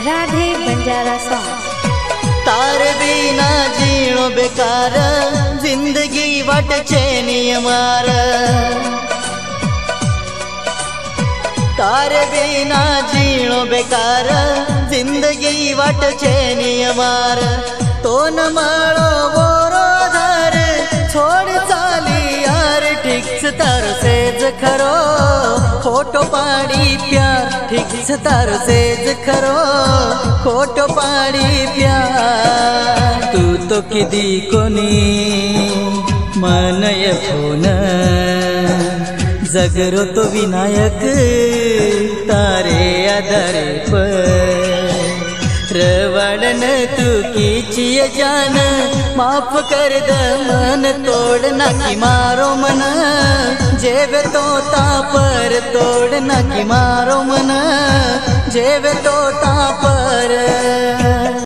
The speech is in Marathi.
राधे बंजारा सॉन्ग। तार बिना जीणो बेकार, जिंदगी वाट चैनी मार। तार बिना जीणो बेकार, जिंदगी वाट चैनी मार। तो न मारो बोरो धार, छोड़ चाली यार ठीक से तार सेज खरो। खोटो पाड़ी प्यार ठीक से तार सेज खरो, खोटो पाड़ी प्यार। तू तो किदी कोनी मनय फोन, जगरो तो विनायक तारे आधारे पर। रवड़न तू कीचिए जान, माफ कर द मन तोड़ना की मारो मन। जेवे तो तापर तोड़ना की मारो मन, जेवे तो ताप